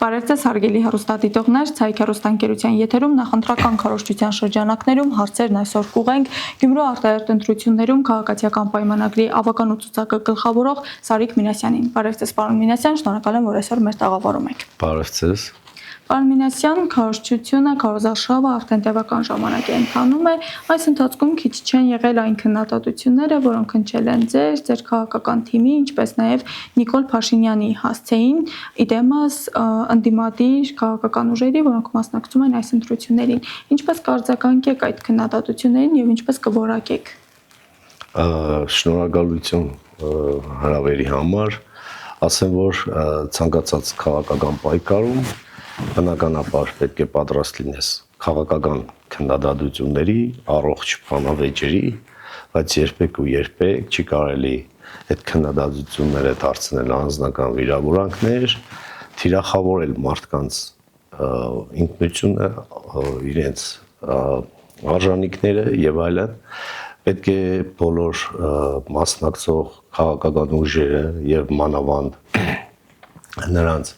Բարև ձեզ հարգելի հեռուստադիտողներ, Ցայք հեռուստաընկերության եթերում նախընտրական քարոզչության շրջանակներում հարցերն այսօր կուղենք Գյումրու արտահերթ ընտրություններում քաղաքացիական պայմանագրի ավական ու ցուցակը գլխավորող Սարիկ Մինասյանին։ Բարև ձեզ, պարոն Մինասյան, շնորհակալ եմ, որ այսօր մեր տաղավարում եք։ Բարև ձեզ։ Պարոն Մինասյան, քարոզչությունը, քարոզարշավը արդեն տևական ժամանակ է ընթանում է, այս ընթացքում քիչ չեն եղել այն քննադատությունները, որոնք հնչել են ձեր քաղաքական թիմի, ինչպես նաև Նիկոլ Փաշինյանի հասցեին, իդեմս ընդդիմադիր քաղաքական ուժերի, որոնք մասնակցում են այս ընտրություններին։ Ինչպես կարձագանքեք այդ քննադատություններին եւ ինչպես կորակեք։ Շնորհակալություն հրավերի համար, ասեմ, որ ցանկացած քաղաքական պայքարում բնականաբար պետք է պատրաստ լինես քաղաքական քննադատությունների, առողջ բանավեճերի, բայց երբեք ու երբեք չի կարելի այդ քննադատությունները դարձնել անձնական վիրավորանքներ, թիրախավորել մարդկանց ինքնությունը, իրենց արժանինքները եւ այլն։ Պետք է բոլոր մասնակցող քաղաքական ուժերը եւ մանավանդ նրանց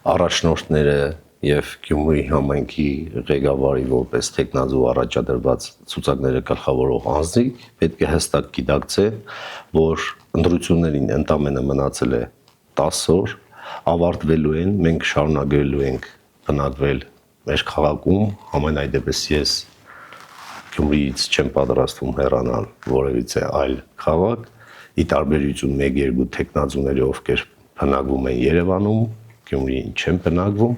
առաջնորդները եւ Գյումրի համայնքի ղեկավարի որպես տեխնազու առաջադրված ցուցակները գլխավորող անձիկ պետք է հստակ գիտակցեն, որ ընտրություններին ընդամենը մնացել է 10 օր, ավարտվելու են, մենք շարունակելու ենք բնակվել մեր քաղաքում, ամենայդեպս ես Գյումրիից չեմ պատրաստվում հեռանալ որևիցե այլ քաղաք, ի տարբերություն 1-2 տեխնազուների, ովքեր բնակվում են Երևանում, Գյումրիին չեմ բնակվում,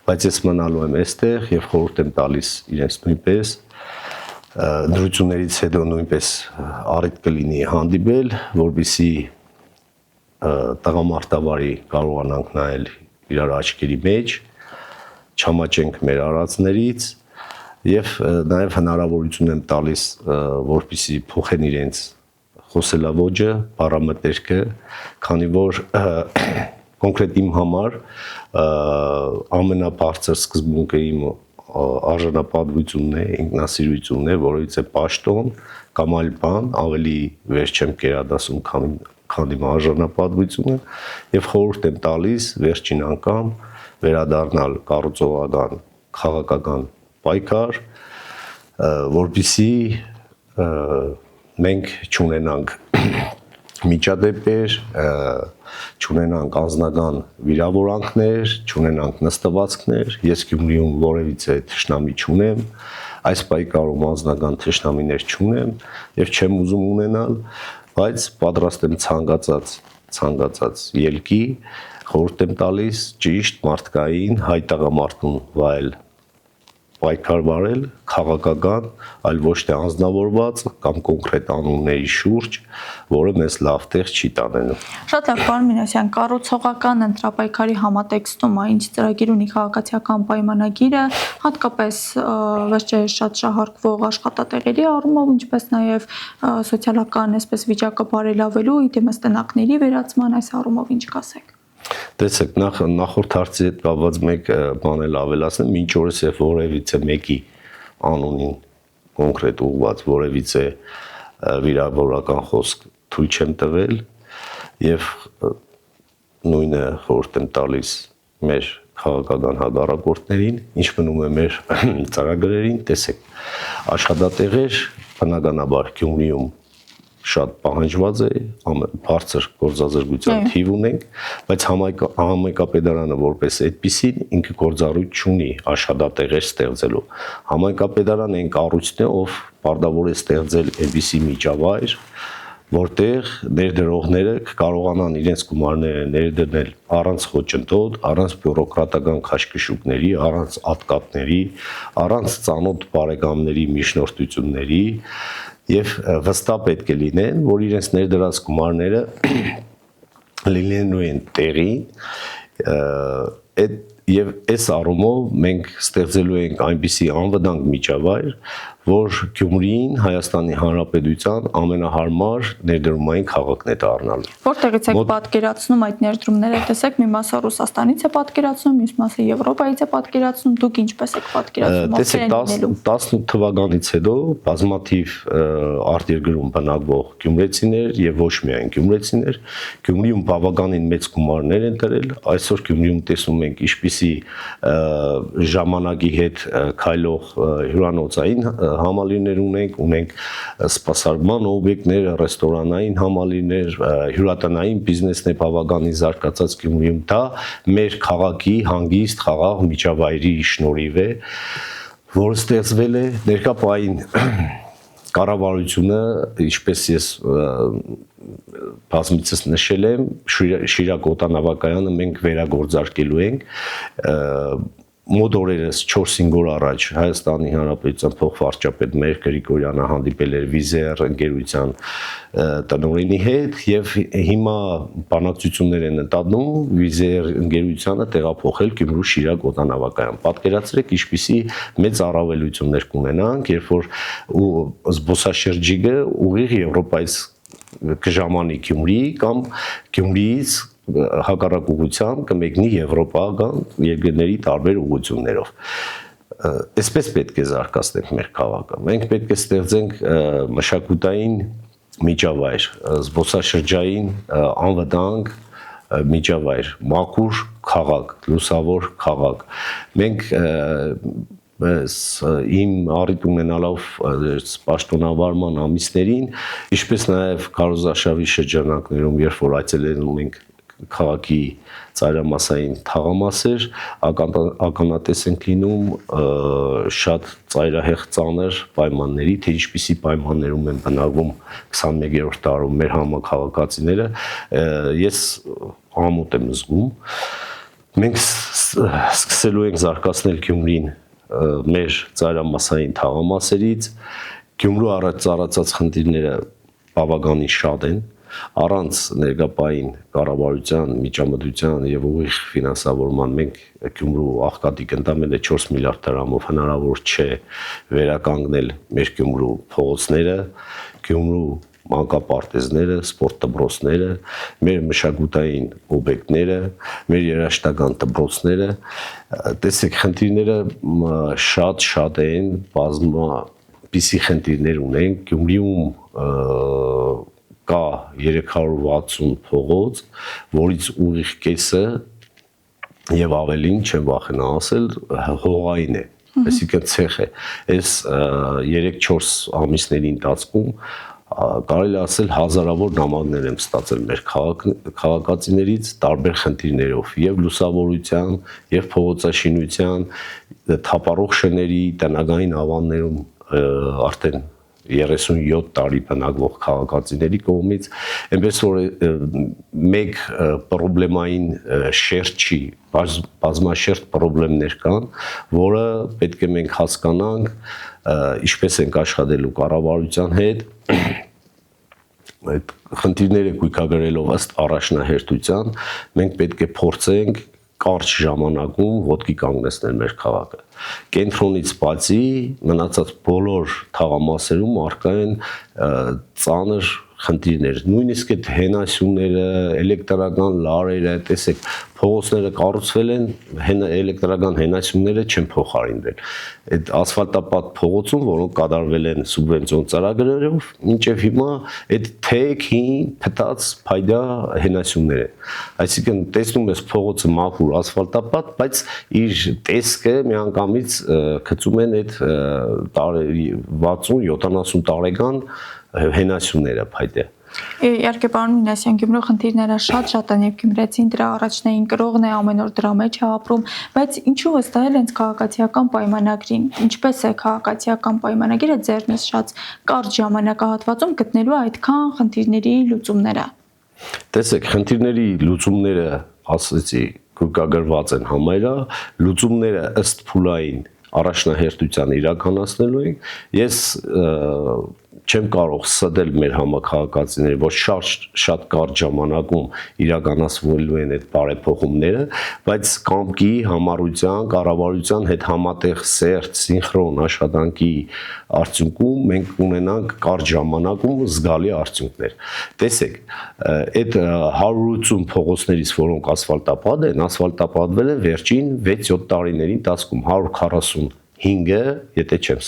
բայց ես մնալու եմ այստեղ եւ խորհուրդ եմ տալիս իրենց նույնպես ընտրություններից հետո նույնպես առիթ կլինի հանդիպել, որպեսզի տղամարդավարի կարողանանք նայել իրար աչքերի մեջ, չամաչենք մեր արածներից եւ նաեւ հնարավորություն եմ տալիս, որպեսզի փոխեն իրենց խոսելաոճը, բառամտերքը, քանի որ կոնկրետ իմ համար ամենաբարձր սկզբունքը իմ արժանապատվությունն է, ինքնասիրությունն է, որովհետեւ է պաշտոն կամ այլ բան ավելի վեր չեմ կերադասում, քան իմ արժանապատվությունը եւ խորհուրդ եմ տալիս վերջին անգամ վերադառնալ կառուցողական քաղաքական պայքար, որպեսզի մենք չունենանք միջադեպեր, չունենանք անձնական վիրավորանքներ, չունենանք նստվածքներ, ես Գյումրիում որևիցե թշնամի չունեմ, այս պայքարում անձնական թշնամիներ չունեմ եւ չեմ ուզում ունենալ, բայց պատրաստ եմ ցանկացած ելքի, խորհուրդ եմ տալիս ճիշտ մարդկային հայ տղամարդուն վայել պայքար վարել, քաղաքական, այլ ոչ թե անձնավորված կամ կոնկրետ անունների շուրջ, որը մեզ լավ տեղ չի տանելու։ Շատ լավ, պարոն Մինասյան, կառուցողական ընտրապայքարի համատեքստում ինչ ծրագիր ունի քաղաքացիական պայմանագիրը, հատկապես վերջերս շատ շահարկվող աշխատատեղերի առումով, ինչպես նաև սոցիալական այսպես վիճակը բարելավելու, իդեմս տնակների վերացման այս առումով ինչ կասեք։ Տեսեք, նախորդ հարցի հետ կապված մեկ բան էլ ավելացնեմ, մինչ օրս եւ որևիցե մեկի անունին կոնկրետ ուղղված որևիցե վիրավորական խոսք թույլ չեմ տվել եւ նույնը խորհուրդ եմ տալիս մեր քաղաքական հակառակորդներին, ինչ մնում է մեր ծրագրերին, տեսեք, աշխատատեղեր բնականաբար Գյումրիում շատ պահանջված է, բարձր գործազրկության թիվ ունենք, բայց համայնքապետարանը որպես այդպիսին ինքը գործառույթ չունի աշխատատեղեր ստեղծելու։ Համայնքապետարանը այն կառույցն է, ով պարտավոր է ստեղծել այդպիսի միջավայր, որտեղ ներդրողները կարողանան իրենց գումարները ներդնել առանց խոչընդոտ, առանց բյուրոկրատական քաշքշուկների, առանց ատկատների, առանց ծանոթ բարեկամների միջնորդությունների եւ վստահ պետք է լինեն, որ իրենց ներդրած գումարները լինելու են տեղի եւ այս առումով մենք ստեղծելու ենք այնպիսի անվտանգ միջավայր, որ Գյումրին Հայաստանի Հանրապետության ամենահարմար ներդրումային քաղաքն է դառնալու։ Որտեղից եք պատկերացնում այդ ներդրումները, տեսեք, մի մասը Ռուսաստանից է պատկերացնում, մյուս մասը Եվրոպայից է պատկերացնում, դուք ինչպես եք պատկերացնում, տեսեք 18 թվականից հետո բազմաթիվ արտերկրում բնակվող գյումրեցիներ եւ ոչ միայն գյումրեցիներ Գյումրիում բավականին մեծ գումարներ են դրել, այսօր Գյումրիում տեսնում ենք ինչպիսի ժամանակի հետ քայլող հյուրանոցային համալիրներ ունենք սպասարկման օբյեկտներ, ռեստորանային համալիրներ, հյուրատնային բիզնեսն է բավականին զարգացած Գյումրիում, դա մեր քաղաքի հանգիստ խաղաղ միջավայրի շնորհիվ է, որը ստեղծվել է ներկա պահին կառավարությունը, ինչպես ես բազմիցս նշել եմ, Շիրակ օդանավակայանը մենք վերագործարկելու ենք մոտ օրերս 4-5 օր առաջ Հայաստանի Հանրապետության փոխվարչապետ Մհեր Գրիգորյանը հանդիպել էր Վիզեր ընկերության տնօրենի հետ եւ հիմա բանակցություններ են ընթանում Վիզեր ընկերությանը տեղափոխել Գյումրու Շիրակ օդանավակայան։ Պատկերացրեք ինչպիսի մեծ առավելություններ կունենանք, երբ որ զբոսաշրջիկը ուղիղ Եվրոպայից կժամանի Գյումրի կամ Գյումրիից հակառակ ուղղությամբ կմեկնի եվրոպական երկրների տարբեր ուղղություններով։ Այսպես պետք է զարգացնենք մեր քաղաքը։ Մենք պետք է ստեղծենք մշակութային միջավայր, զբոսաշրջային անվտանգ միջավայր, մաքուր քաղաք, լուսավոր քաղաք։ Մենք իմ առիթ ունենալով պաշտոնավարման ամիսներին, ինչպես նաև Քարոզարշավի շրջանակներում, երբ որ այցելում ենք քաղաքի ծայրամասային թաղամասեր, ականատես ենք լինում շատ ծայրահեղ ծանր պայմանների, թե ինչպիսի պայմաններում են բնակվում 21-րդ դարում մեր համաքաղաքացիները, ես ամոթ եմ զգում։ Մենք սկսելու ենք զարգացնել Գյումրին մեր ծայրամասային թաղամասերից, Գյումրու առաջ ծառացած խնդիրները բավականին շատ են, առանց ներկայային կառավարության, միջամտության եւ ուղիղ ֆինանսավորման մենք Գյումրու աղքատիկ ընդամենը 4 միլիարդ դրամով հնարավոր չէ վերականգնել մեր Գյումրու փողոցները, Գյումրու մանկապարտեզները, սպորտ դպրոցները, մեր մշակութային օբյեկտները, մեր երաժշտական դպրոցները, տեսեք խնդիրները շատ են, բազմապիսի խնդիրներ ունենք, Գյումրիում կա 360 փողոց, որից ուղիղ կեսը եւ ավելին չեմ վախենա ասել հողային է, այսինքն ցեխ է։ Այս 3-4 ամիսների ընթացքում կարելի ասել հազարավոր նամակներ եմ ստացել մեր քաղաքացիներից տարբեր խնդիրներով եւ լուսավորության, եւ փողոցաշինության, թափառող շների, տնագային ավաններում արդեն 37 տարի բնակվող քաղաքացիների կողմից, այնպես որ մեկ պրոբլեմային շերտ չի, բազմաշերտ պրոբլեմներ կան, որը պետք է մենք հասկանանք, ինչպես ենք աշխատելու կառավարության հետ, այդ խնդիրները գույքագրելով ըստ առաջնահերթության, մենք պետք է փորձենք կարճ ժամանակում ոտքի կանգնեցնել մեր քաղաքը։ Կենտրոնից բացի մնացած բոլոր թաղամասերում առկա են ծանր խնդիրներ, նույնիսկ այդ հենասյուները, էլեկտրական լարերը, տեսեք, փողոցները կառուցվել են, էլեկտրական հենասյուները չեն փոխարինվել։ Այդ ասֆալտապատ փողոցում, որոնք կատարվել են սուբվենցիոն ծրագրերով, մինչև հիմա այդ թեք հին փտած փայդա հենասյուներ են։ Այսինքն տեսնում ես փողոցը մաքուր ասֆալտապատ, բայց իր տեսքը միանգամից գծում են այդ 60-70 տարեկան հենասյուները փայտե։ Իհարկե պարոն Մինասյան, Գյումրու խնդիրները շատ են եւ գյումրեցին դրա առաջնային կրողն է, ամեն օր դրա մեջ է ապրում, բայց ինչու վստահել հենց քաղաքացիական պայմանագրին, ինչպես է քաղաքացիական պայմանագիրը ձեռնշած կարճ ժամանակահատվածում գտնելու այդքան խնդիրների լուծումները։ Տեսեք, խնդիրների լուծումները, ասեցի, գույքագրված են համարյա, լուծումները ըստ փուլային առաջնահերթության իրականացնելու ենք։ Ես չեմ կարող սդել մեր համակարգացիները, որ շատ կարճ ժամանակում իրականացվելու են այդ բարեփոխումները, բայց կամքի, համառության, կառավարության հետ համատեղ սերտ, սինխրոն աշխատանքի արդյունքում մենք ունենանք կարճ ժամանակում զգալի արդյունքներ։ Տեսեք, այդ 180 փողոցներից, որոնք ասֆալտապատ են, ասֆալտապատվել են վերջին 6-7 տարիների ընթացքում 145-ը, եթե չեմ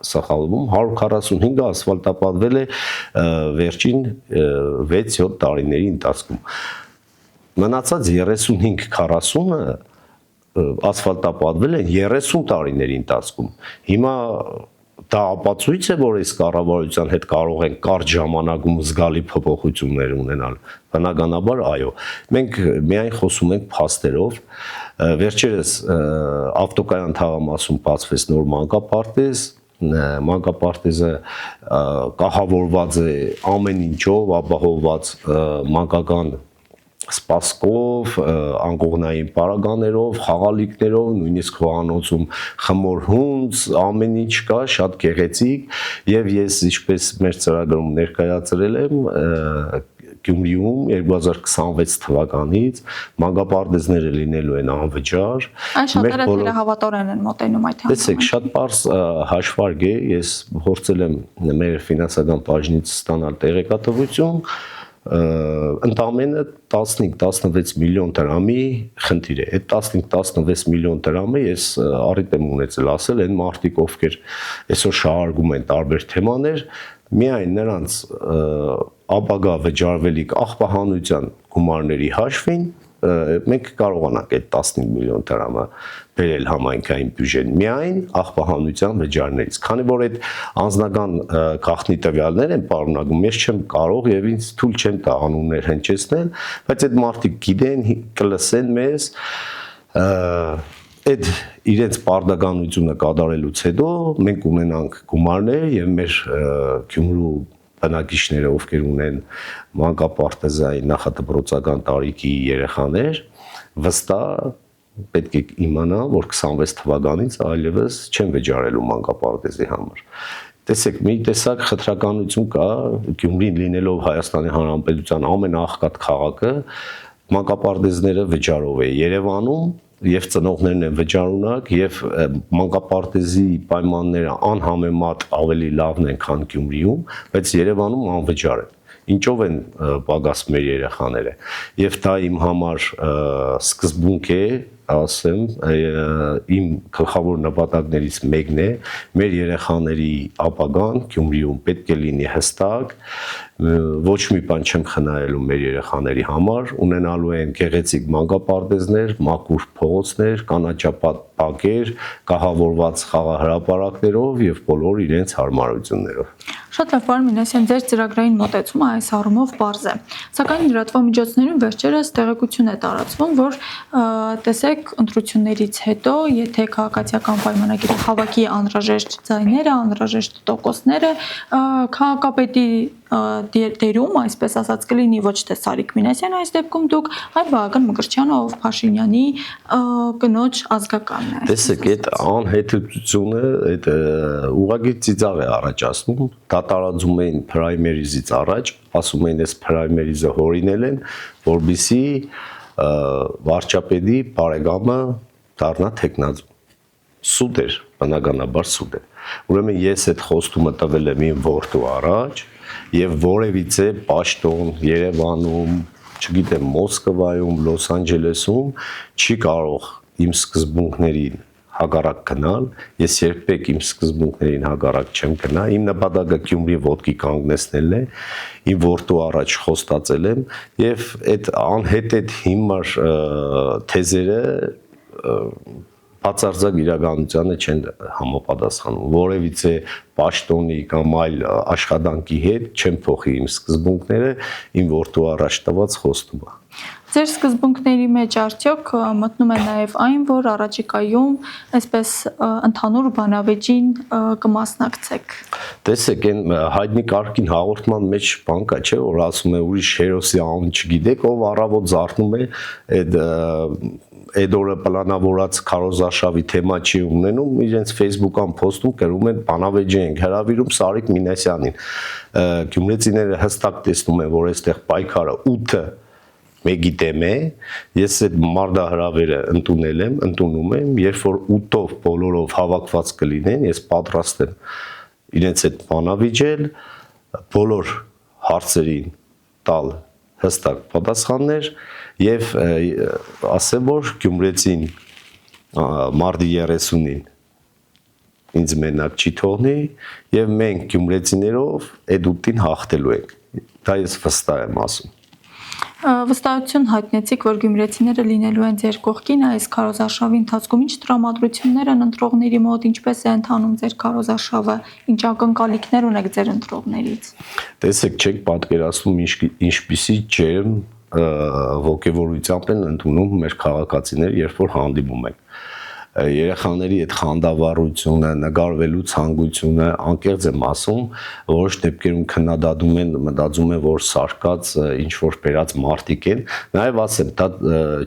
սխալվում, 145-ը ասֆալտապատվել է վերջին 6-7 տարիների ընթացքում։ Մնացած 35-40-ը ասֆալտապատվել են 30 տարիների ընթացքում։ Հիմա դա ապացույց է, որ այս կառավարության հետ կարող են կարճ ժամանակում զգալի փոփոխություններ ունենալ։ Բնականաբար, այո, մենք միայն խոսում ենք փաստերով։ Վերջերս ավտոկայան թաղամասում բացվեց նոր մանկապարտեզ, մանկապարտեզը կահավորված է ամեն ինչով, ապահովված մանկական սպասքով, անկողնային պարագաներով, խաղալիքներով, նույնիսկ խոհանոցում խմոր հունձ, ամեն ինչ կա, շատ գեղեցիկ, եւ ես ինչպես մեր ծրագրում ներկայացրել եմ, Գյումրիում 2026 թվականից մանկապարտեզները լինելու են անվճար։ Այն շատերը թերահավատորեն են մոտենում այդ հարցին։ Տեսեք, շատ պարզ հաշվարկ է, ես փորձել եմ մեր ֆինանսական բաժնից ստանալ տեղեկատվություն, ընդամենը 15-16 միլիոն դրամի խնդիր է։ Այդ 15-16 միլիոն դրամը ես առիթ եմ ունեցել ասել այն մարդիկ, ովքեր այսօր շահարկում են տարբեր թեմաներ, միայն նրանց ապագա վճարվելիք աղբահանության գումարների հաշվին մենք կարողանանք այդ 15 միլիոն դրամը բերել համայնքային բյուջեն միայն աղբահանության վճարներից։ Քանի որ այդ անձնական գաղտնի տվյալներ են պարունակում, ես չեմ կարող եւ ինձ թույլ չեմ տա անուններ հնչեցնել, բայց այդ մարդիկ գիտեն, կլսեն մեզ, այդ իրենց պարտականությունը կատարելուց հետո մենք ունենանք գումարներ եւ մեր Գյումրու բնակիչները, ովքեր ունեն մանկապարտեզային նախադպրոցական տարիքի երեխաներ, վստահ պետք է իմանան, որ 26 թվականից այլևս չեն վճարելու մանկապարտեզի համար։ Տեսեք, մի տեսակ խտրականություն կա, Գյումրին լինելով Հայաստանի Հանրապետության ամենաաղքատ քաղաքը, մանկապարտեզները վճարով է Երևանում եւ ծնողներն են վճարունակ եւ մանկապարտեզի պայմանները անհամեմատ ավելի լավն են, քան Գյումրիում, բայց Երևանում անվճար են։ Ինչով են պակաս մեր երեխաները։ Եվ դա իմ համար սկզբունք է, ասեմ, իմ գլխավոր նպատակներից մեկն է, մեր երեխաների ապագան Գյումրիում պետք է լինի հստակ, ոչ մի բան չեմ խնայելու մեր երեխաների համար, ունենալու են գեղեցիկ մանկապարտեզներ, մաքուր փողոցներ, կանաչապատ բակեր, կահավորված խաղահրապարակներով եւ բոլոր իրենց հարմարություններով։ Շատ լավ, պարոն Մինասյան, ձեր ծրագրային մոտեցումը այս առումով պարզ է։ Սակայն լրատվամիջոցներում վերջերս տեղեկություն է տարածվում, որ տեսեք, ընտրություններից հետո, եթե քաղաքացիական պայմանագիրը հավաքի անհրաժեշտ ձայները, անհրաժեշտ տոկոսները, քաղաքապետի դերում, այսպես ասած, կլինի ոչ թե Սարիկ Մինասյանը, այս դեպքում դուք, այլ Վահագն Մկրտչյանը, ով Փաշինյանի կնոջ ազգականն է։ Տեսեք, այդ անհետությունը, այդ ուղղակի ծիծաղ է առաջացնում, տարածում էին պրայմերիզից առաջ, ասում էին, այս պրայմերիզը հորինել են, որպեսզի վարչապետի բարեկամը դառնա թեկնածու։ Սուտ էր, բնականաբար սուտ է։ Ուրեմն ես այդ խոստումը տվել եմ իմ որդու առաջ եւ որևիցե պաշտոն Երևանում, չգիտեմ, Մոսկվայում, Լոս Անջելեսում չի կարող իմ սկզբունքներին հակառակ գնալ, ես երբեք իմ սկզբունքներին հակառակ չեմ գնա, իմ նպատակը Գյումրի ոտքի կանգնեցնելն է, իմ որդու առաջ խոստացել եմ եւ այդ անհետեթ հիմար թեզերը բացարձակ իրականությանը չեն համապատասխանում, որևիցե պաշտոնի կամ այլ աշխատանքի հետ չեմ փոխի իմ սկզբունքները, իմ որդու առաջ տված խոստումը։ Ձեր սկզբունքների մեջ արդյոք մտնում է նաև այն, որ առաջիկայում այսպես ընդհանուր բանավեճին կմասնակցեք։ Տեսեք, այն հայտնի կարգին հաղորդման մեջ բան կա, չէ, որ ասում է ուրիշ հերոսի անուն չգիտեք, ով առավոտ զարթնում է այդ այդ օրը պլանավորած քարոզարշավի թեմա չի ունենում, իրենց Facebook-ան post-ում գրում են բանավեճի ենք հրավիրում Սարիկ Մինասյանին։ Գյումրեցիները հստակ տեսնում են, որ այստեղ պայքարը 8-ը մեկի դեմ է, ես այդ մարդահրավերը ընդունում եմ, երբ որ 8-ով բոլորով հավաքված կլինեն, ես պատրաստ եմ իրենց այդ բանավիճել, բոլոր հարցերին տալ հստակ պատասխաններ եւ ասեմ, որ Գյումրեցին մարտի 30-ին ինձ մենակ չի թողնի եւ մենք Գյումրեցիներով այդ 8-ին հաղթելու ենք։ Դա ես վստահ եմ ասում։ Վստահություն հայտնեցիք, որ գյումրեցիները լինելու են ձեր կողքին այս քարոզարշավի ընթացքում, ինչ տրամադրություններ են ընտրողների մոտ, ինչպես է ընթանում ձեր քարոզարշավը, ինչ ակնկալիքներ ունեք ձեր ընտրողներից։ Տեսեք, չեք պատկերացնում ինչպիսի ջերմ ոգևորությամբ են ընդունում մեր քաղաքացիները, երբ որ հանդիպում ենք։ Երեխաների այդ խանդավառությունը, նկարվելու ցանկությունը, անկեղծ եմ ասում, որոշ դեպքերում քննադատում են, մտածում են, որ սարկած ինչ որ բերած մարդիկ են, նաև ասեմ, դա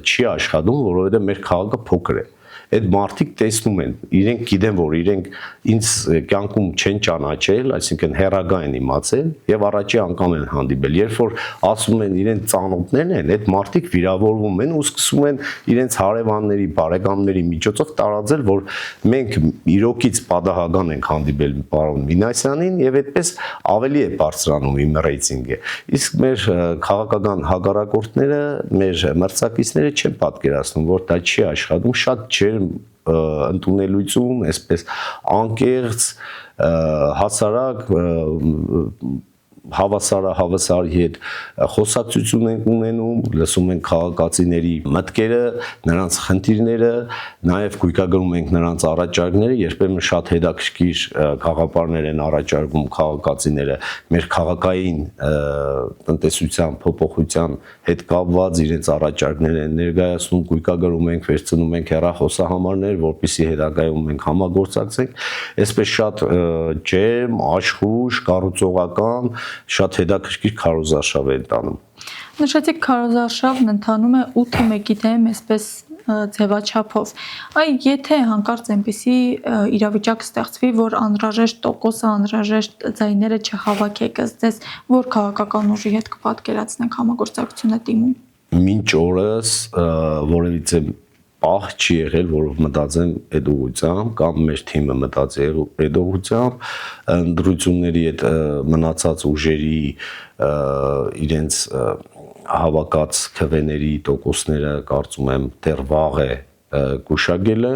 չի աշխատում, որովհետև մեր քաղաքը փոքր է։ Այդ մարդիկ տեսնում են, իրենք գիտեն, որ իրենք ինձ կյանքում չեն ճանաչել, այսինքն հեռագա են իմացել եւ առաջի անգամ են հանդիպել։ Երբ որ ասում են իրենց ծանոթներն են, այդ մարդիկ վիրավորվում են ու սկսում են իրենց հարևանների, բարեկամների միջոցով տարածել, որ մենք իրոքից պատահական ենք հանդիպել պարոն Մինասյանին եւ այդպես ավելի է բարձրանում իմ ռեյտինգը։ Իսկ մեր քաղաքական հակառակորդները, մեր մրցակիցները չեն պատկերացնում, որ դա չի աշխատում, շատ ջերմ ընդունելություն, այսպես անկեղծ, հասարակ հավասարի հետ խոսակցություն ենք ունենում, լսում ենք քաղաքացիների մտքերը, նրանց խնդիրները, նաև գույքագրում ենք նրանց առաջարկները, երբեմն շատ հետաքրքիր գաղափարներ են առաջարկում քաղաքացիները մեր քաղաքային տնտեսության փոփոխության հետ կապված իրենց առաջարկներ են ներկայացնում, գույքագրում ենք, վերցնում ենք հեռախոսահամարներ, որպեսզի հետագայում մենք համագործակցենք, այսպես շատ ջերմ, աշխույժ, կառուցողական շատ հետաքրքիր քարոզարշավ է ընթանում։ Նշեցիք քարոզարշավն ընթանում է 8-ը մեկի դեմ, այսպես ձևաչափով։ Եթե հանկարծ այնպիսի իրավիճակ ստեղծվի, որ անհրաժեշտ տոկոսը, անհրաժեշտ ձայները չհավաքեք, ըստ որ քաղաքական ուժի հետ կպատկերացնենք համագործակցությունը դիմում։ Մինչ օրս որևիցե պահ չի եղել, որ մտածեմ այդ ուղղությամբ կամ մեր թիմը մտածի այդ ուղղությամբ, ընտրությունների այդ մնացած ուժերի իրենց հավաքած քվեների տոկոսները կարծում եմ դեռ վաղ է գուշակելը։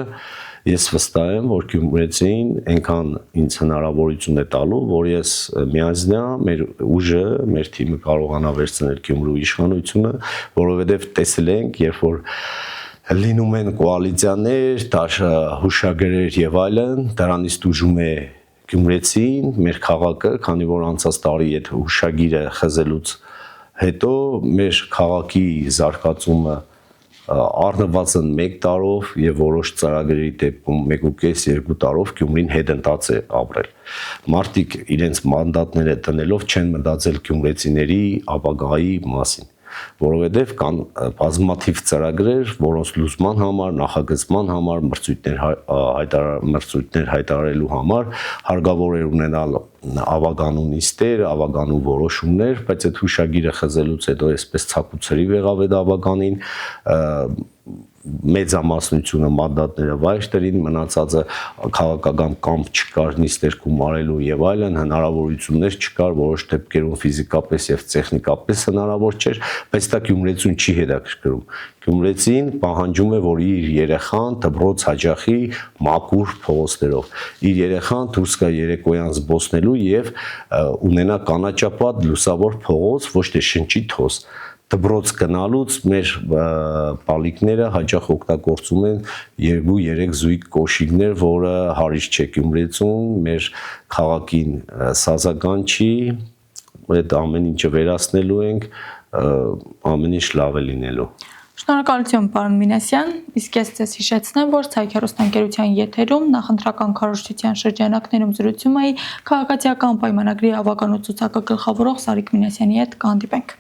Ես վստահ եմ, որ Գյումրեցին այնքան ինձ հնարավորություն է տալու, որ ես միանձնյա մեր ուժը, մեր թիմը կարողանա վերցնել Գյումրու իշխանությունը, որովհետև տեսել ենք, երբ որ լինում են կոալիցիաներ, հուշագրեր եւ այլն, դրանից դժում է Գյումրեցին, մեր քաղաքը, քանի որ անցած տարի այդ հուշագիրը խզելուց հետո մեր քաղաքի զարգացումը առնվազն 1 տարով եւ որոշ ծրագրերի դեպքում 1.5-2 տարով Գյումրին հետընթաց է ապրել։ Մարդիկ իրենց մանդատները տնելով չեն մտածել գյումրեցիների ապագայի մասին, որովհետև կան բազմաթիվ ծրագրեր, որոնց լուծման համար, նախագծման համար, մրցույթներ հայտարարելու համար հարկավոր է ունենալ ավագանու նիստեր, ավագանու որոշումներ, բայց այդ հուշագիրը խզելուց հետո այսպես ցակուցրիվ եղավ այդ ավագանին, մեծամասնությունը մանդատները վայր դրին, մնացածը քաղաքական կամք չկար նիստեր գումարելու եւ այլն, հնարավորություններ չկար, որոշ դեպքերում ֆիզիկապես եւ տեխնիկապես հնարավոր չէր, բայց դա Գյումրեցուն չի հետաքրքրում։ Գյումրեցին պահանջում է, որ իր երեխան դպրոց հաճախի մաքուր փողոցներով, իր երեխան դուրս գա երեկոյան զբոսնելու եւ ունենա կանաչապատ լուսավոր փողոց, ոչ թե շնչի թոս։ Դպրոց գնալուց մեր բալիկները հաճախ օգտագործում են 2-3 զույգ կոշիկներ, որը հարիշ չէ Գյումրեցուն, մեր քաղաքին սազական չի, այդ ամեն ինչը վերացնելու ենք, ամեն ինչ լավ է լինելու։ Շնորհակալություն, պարոն Մինասյան, իսկ ես ձեզ հիշեցնեմ, որ Ցայք հեռուստաընկերության եթերում նախընտրական քարոզչության շրջանակներում զրուցում էի քաղաքացիական պայմանագրի ավականու ցուցակը գլխավորող Սարիկ Մինասյանի հետ, կհանդիպենք։